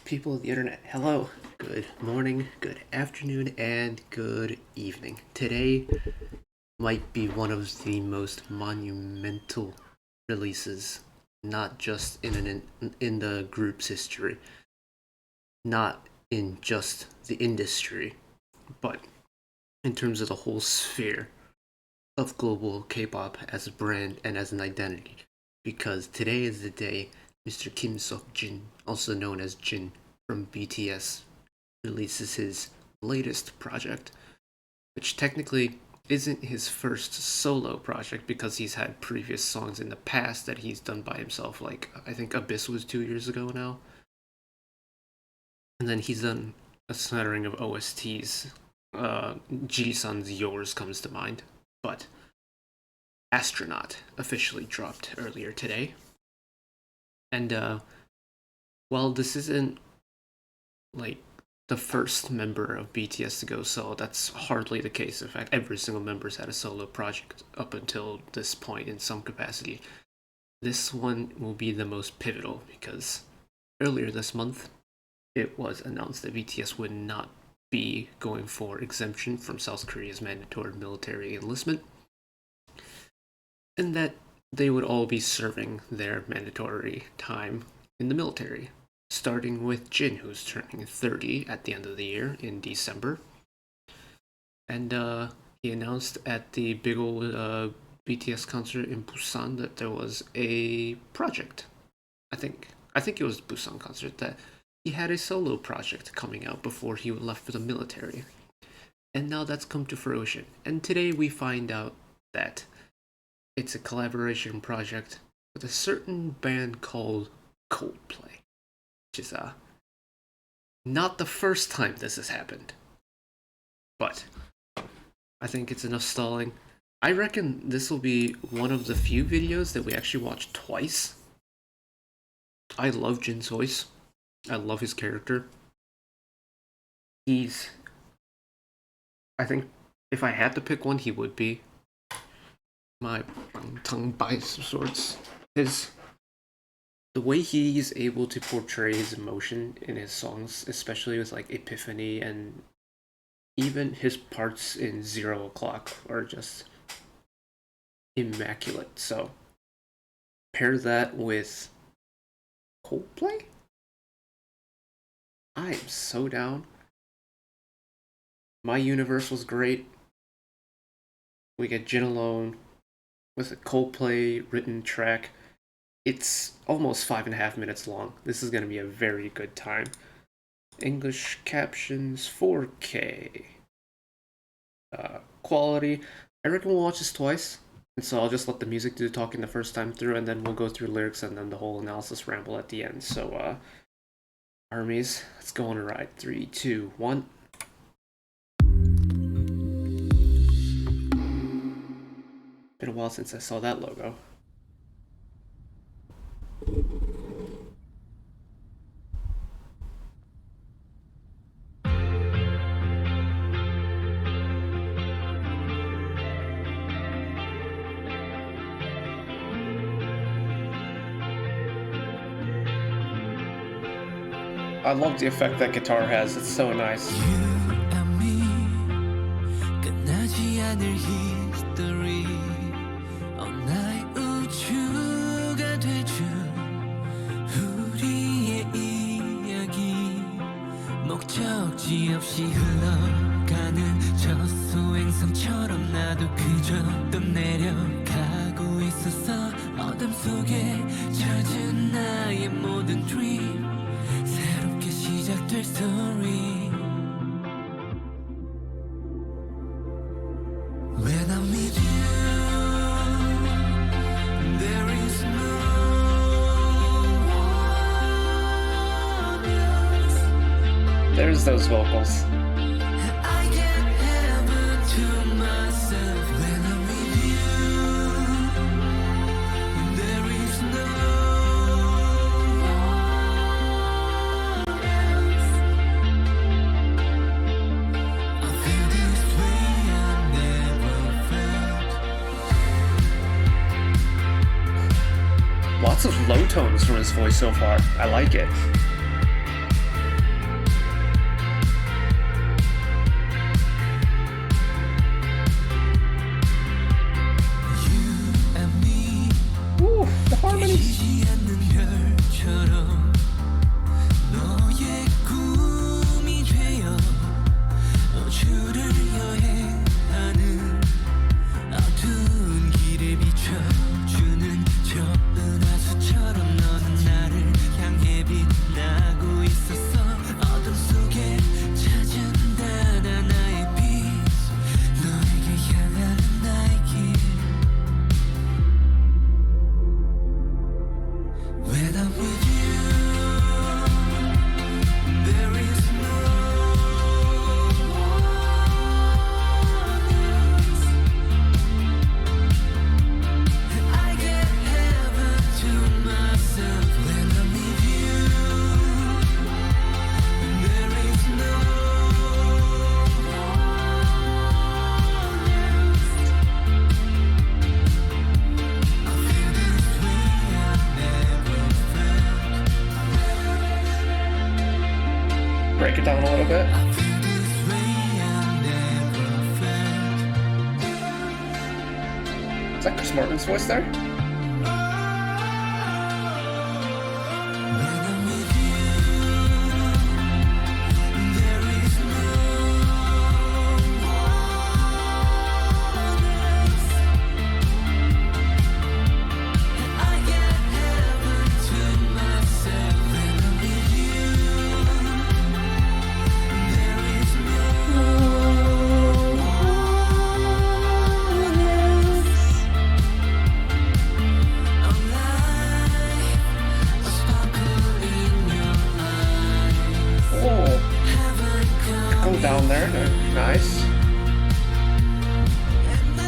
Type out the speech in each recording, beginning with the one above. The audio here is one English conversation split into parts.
People of the internet, hello, good morning, good afternoon, and good evening. Today might be one of the most monumental releases, not just in the group's history, not in just the industry, but in terms of the whole sphere of global K-pop as a brand and as an identity. Because today is the day Mr. Kim Seok-jin, also known as Jin from BTS, releases his latest project, which technically isn't his first solo project because he's had previous songs in the past that he's done by himself, like I think Abyss was 2 years ago now. And then he's done a smattering of OSTs. Ji-sun's Yours comes to mind, but Astronaut officially dropped earlier today. And while this isn't like the first member of BTS to go solo, that's hardly the case. In fact, every single member's had a solo project up until this point in some capacity. This one will be the most pivotal because earlier this month it was announced that BTS would not be going for exemption from South Korea's mandatory military enlistment, and that they would all be serving their mandatory time in the military, starting with Jin, who's turning 30 at the end of the year in December. And he announced at the big old BTS concert in Busan that there was a project. I think it was the Busan concert that he had a solo project coming out before he left for the military. And now that's come to fruition. And today we find out that it's a collaboration project with a certain band called Coldplay, which is not the first time this has happened. But I think it's enough stalling. I reckon this will be one of the few videos that we actually watch twice. I love Jin's voice. I love his character. I think if I had to pick one, he would be my tongue by some sorts. The way he's able to portray his emotion in his songs, especially with like Epiphany and even his parts in 0 O'Clock, are just immaculate. So pair that with Coldplay, I am so down. My Universe was great. We get Jin Alone with a Coldplay written track. It's almost 5.5 minutes long. This is going to be a very good time. English captions, 4K. Quality. I reckon we'll watch this twice. And so I'll just let the music do the talking the first time through, and then we'll go through lyrics and then the whole analysis ramble at the end. So, armies, let's go on a ride. 3, 2, 1. Been a while since I saw that logo. I love the effect that guitar has, it's so nice. 목적지 없이 흘러가는 저 소행성처럼 나도 그저 떠내려가고 있었어. 어둠 속에 젖은 나의 모든 dream, 새롭게 시작될 story. When I'm with you, there is no There's those vocals. I can't have it to myself. When I'm with you, there is no one else. I feel this way I never felt. Lots of low tones from his voice so far. I like it. 보이지 않는 별처럼 너의 꿈이 되어 주를 여행하는 어두운 길에 비춰주는 저 은하수처럼 너는 나를 향해 빛나고 있었어. 어둠 속에 찾은다 나의 빛, 너에게 향하는 나의 길. When I'm with you, there is no one else. I get heaven to myself when I'm with you. There is no one else. I feel this way I never felt. Break it down a little bit. I feel this way I never felt. Is that Chris Martin's voice there? When I'm with you, there is no one else. I get heaven to myself when I'm with you. There is no one else. I'm like a sparkle in your eyes. Oh, Heaven come come down there. Nice. and I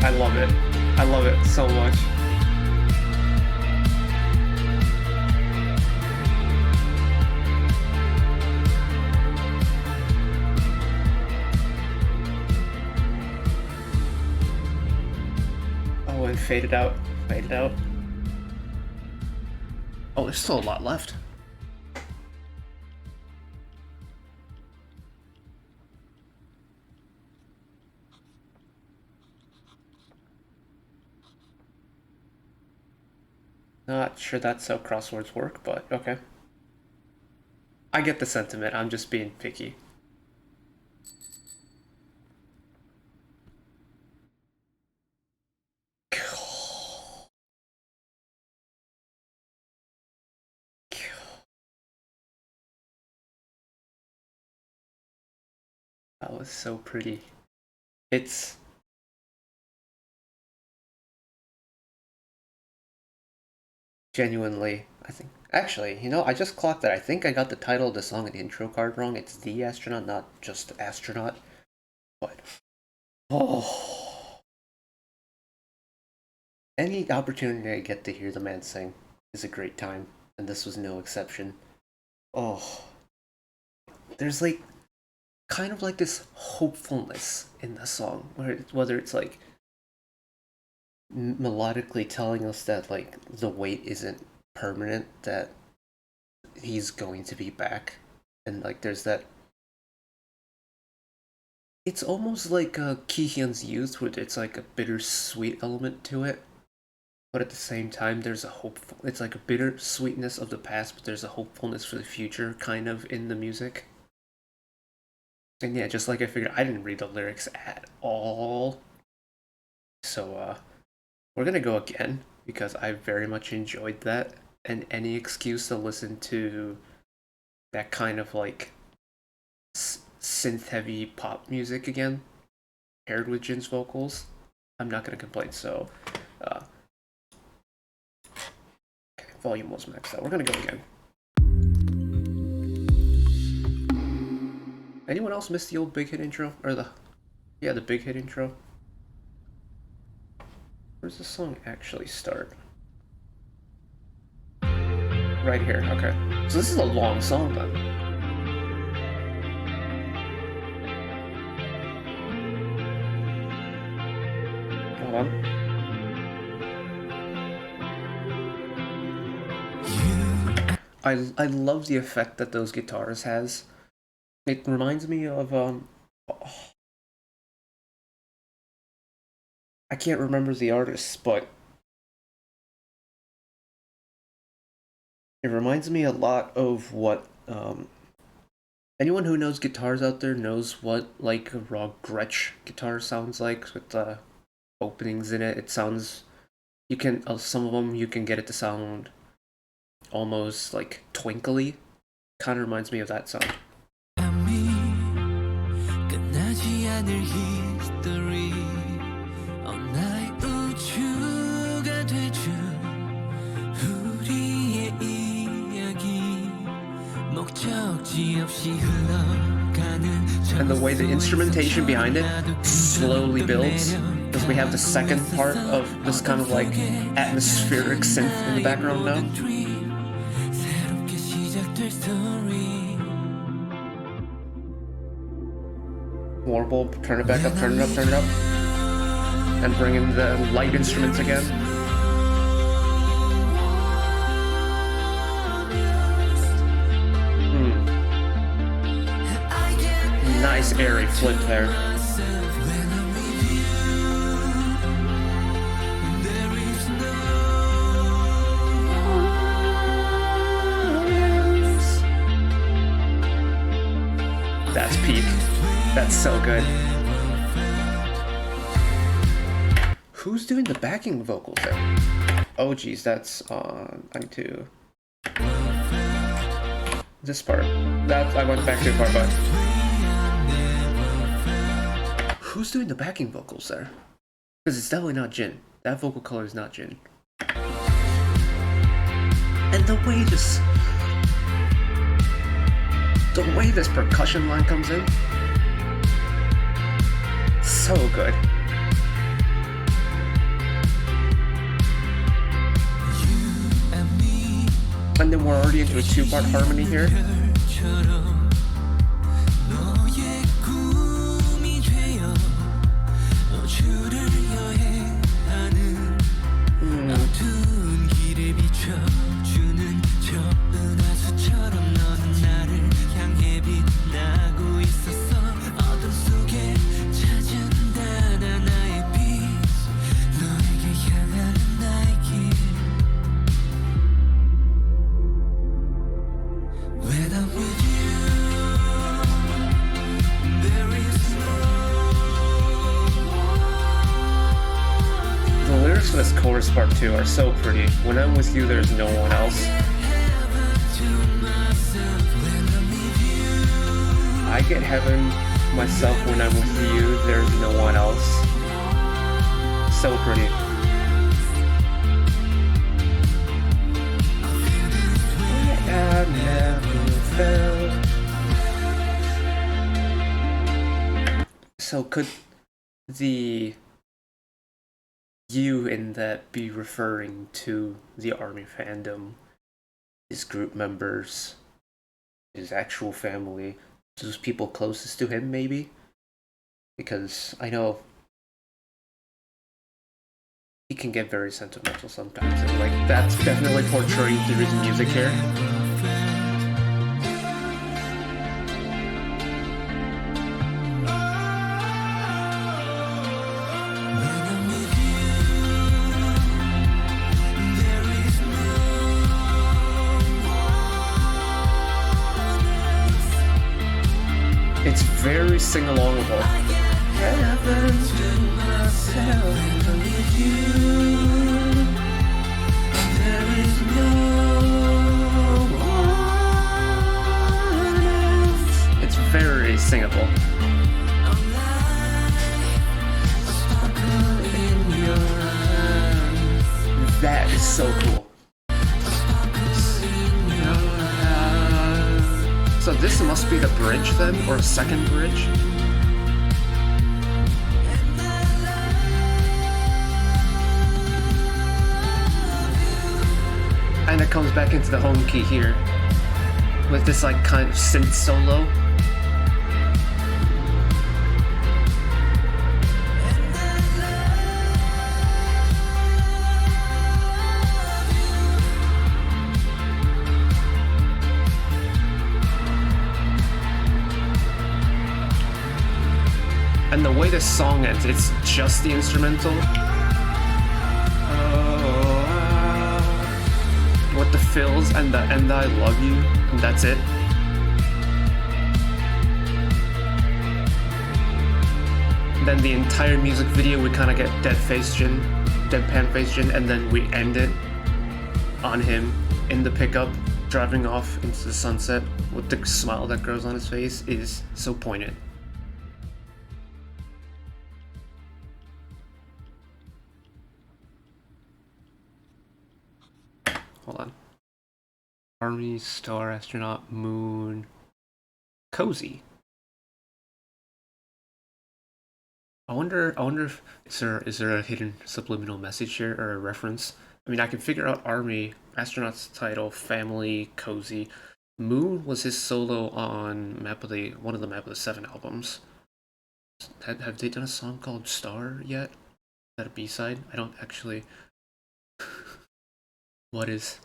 I love it. I love it so much. Oh, and faded out. Faded out. Oh, there's still a lot left. Not sure that's how crosswords work, but okay. I get the sentiment, I'm just being picky. That was so pretty. It's genuinely, I think. Actually, you know, I just clocked that. I think I got the title of the song in the intro card wrong. It's The Astronaut, not just Astronaut. But, oh. Any opportunity I get to hear the man sing is a great time, and this was no exception. Oh. There's like, kind of like this hopefulness in the song, whether it's like melodically telling us that like the wait isn't permanent, that he's going to be back, and like there's that. It's almost like Kihyun's Youth, where it's like a bittersweet element to it, but at the same time there's a hopeful. It's like a bittersweetness of the past, but there's a hopefulness for the future, kind of in the music. And yeah, just like I figured, I didn't read the lyrics at all, so we're gonna go again because I very much enjoyed that, and any excuse to listen to that kind of like synth heavy pop music again, paired with Jin's vocals, I'm not gonna complain. So, okay, volume was maxed out. We're gonna go again. Anyone else miss the old big hit intro or the Yeah, the big hit intro. Where's the song actually start? Right here, okay. So this is a long song then. Hold on. I love the effect that those guitars has. It reminds me of I can't remember the artist, but it reminds me a lot of what anyone who knows guitars out there knows what like a raw Gretsch guitar sounds like with the openings in it. It sounds you can some of them you can get it to sound almost like twinkly. Kind of reminds me of that sound. 끝나지 않을 history 나의 우주가 되죠 우리의 이야기 목적지 없이 흘러가는 And the way the instrumentation behind it slowly builds, because we have the second part of this kind of like atmospheric synth in the background now. Warble, turn it back up, turn it up, turn it up. And bring in the light instruments again. Nice airy flip there. That's peak. That's so good. Who's doing the backing vocals there? Oh geez, that's I need to this part. That I went back too far, but who's doing the backing vocals there? Because it's definitely not Jin. That vocal color is not Jin. And the way this percussion line comes in, so good. And then we're already into a two-part harmony here. This chorus part too are so pretty. When I'm with you, there's no one else. I get heaven myself when I'm with you, there's no one else. So pretty. I never felt. So could the you in that be referring to the ARMY fandom, his group members, his actual family, those people closest to him maybe? Because I know he can get very sentimental sometimes, and like that's definitely portrayed through his music here. It's very sing-alongable. Heaven to myself with you. There is no one else. It's very singable. That is so cool. So this must be the bridge then, or a second bridge? it comes back into the home key here with this like kind of synth solo. And the way this song ends, it's just the instrumental. With the fills and the "and I love you," and that's it. Then the entire music video, we kind of get deadpan face Jin, and then we end it on him in the pickup, driving off into the sunset with the smile that grows on his face is so poignant. Hold on. Army, Star, Astronaut, Moon, Cozy. I wonder if is there a hidden subliminal message here or a reference? I mean, I can figure out Army, Astronaut's title, Family, Cozy. Moon was his solo on one of the Map of the Seven albums. Have they done a song called Star yet? Is that a B-side? I don't actually. What's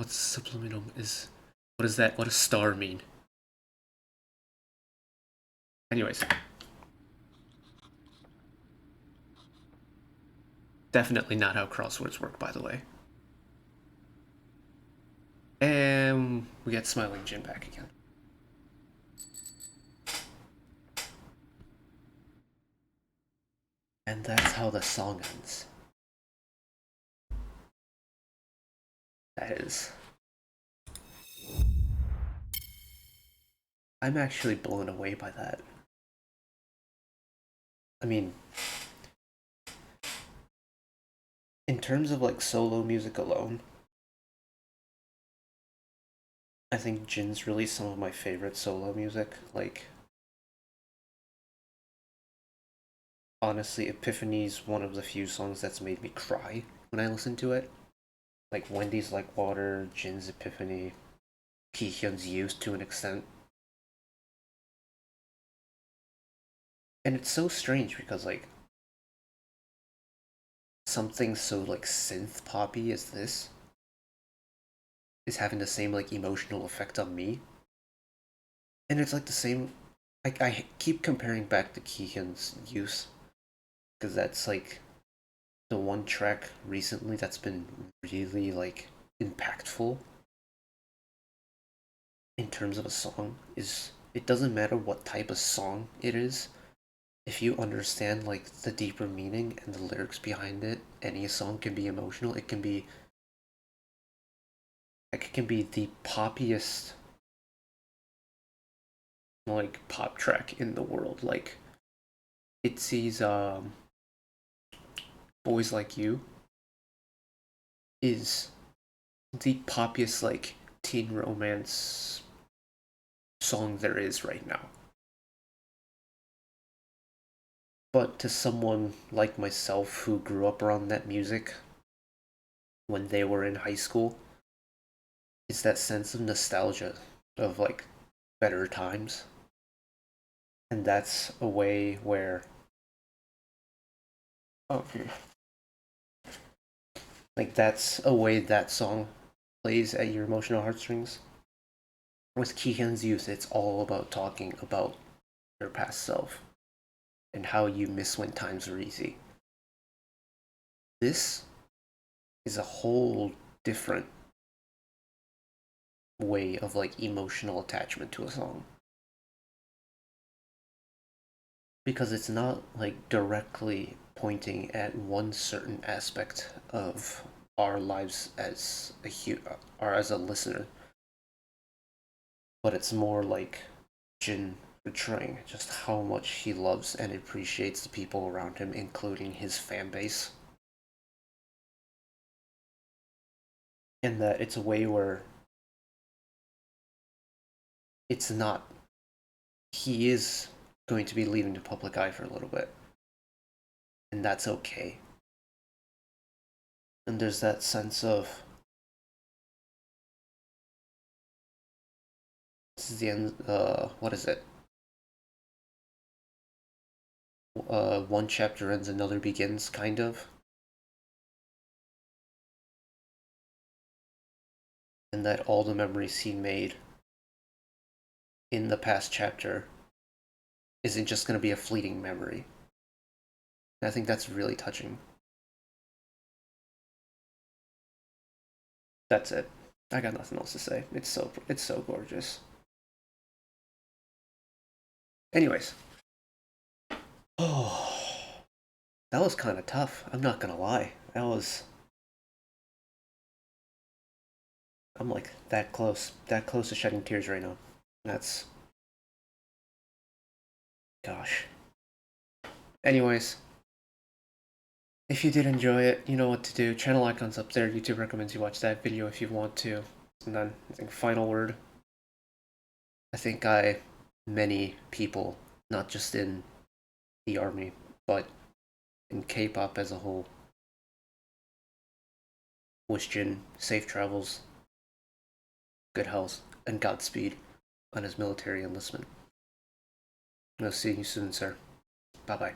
subliminal what is that? What does star mean? Anyways. Definitely not how crosswords work, by the way. And we get Smiling Jin back again. And that's how the song ends. That is. I'm actually blown away by that. I mean, in terms of like solo music alone, I think Jin's really some of my favorite solo music. Like, honestly, Epiphany's one of the few songs that's made me cry when I listen to it. Like Wendy's Like Water, Jin's Epiphany, Kihyun's Youth to an extent. And it's so strange because like something so like synth poppy as this is having the same like emotional effect on me. And it's like the same I keep comparing back to Kihyun's Youth because that's like the one track recently that's been really like impactful in terms of a song. Is it doesn't matter what type of song it is, if you understand like the deeper meaning and the lyrics behind it, any song can be emotional. It can be the poppiest like pop track in the world. Like ITZY's Boys Like You is the poppiest like teen romance song there is right now. But to someone like myself who grew up around that music when they were in high school, it's that sense of nostalgia of like better times. And that's a way where like that's a way that song plays at your emotional heartstrings. With Kihyun's Youth, it's all about talking about your past self and how you miss when times were easy. This is a whole different way of like emotional attachment to a song. Because it's not like directly pointing at one certain aspect of our lives as or as a listener, but it's more like Jin portraying just how much he loves and appreciates the people around him, including his fan base. And that it's a way where it's not, he is going to be leaving the public eye for a little bit. And that's okay. And there's that sense of This is the end. What is it? One chapter ends, another begins, kind of. And that all the memories he made in the past chapter isn't just going to be a fleeting memory. And I think that's really touching. That's it. I got nothing else to say. It's so gorgeous. Anyways, oh, that was kind of tough. I'm not gonna lie. I'm like that close to shedding tears right now. That's gosh. Anyways, if you did enjoy it, you know what to do. Channel icon's up there. YouTube recommends you watch that video if you want to. And then I think final word. I think many people, not just in the army, but in K-pop as a whole, wish Jin safe travels, good health, and Godspeed on his military enlistment. I'll see you soon, sir. Bye bye.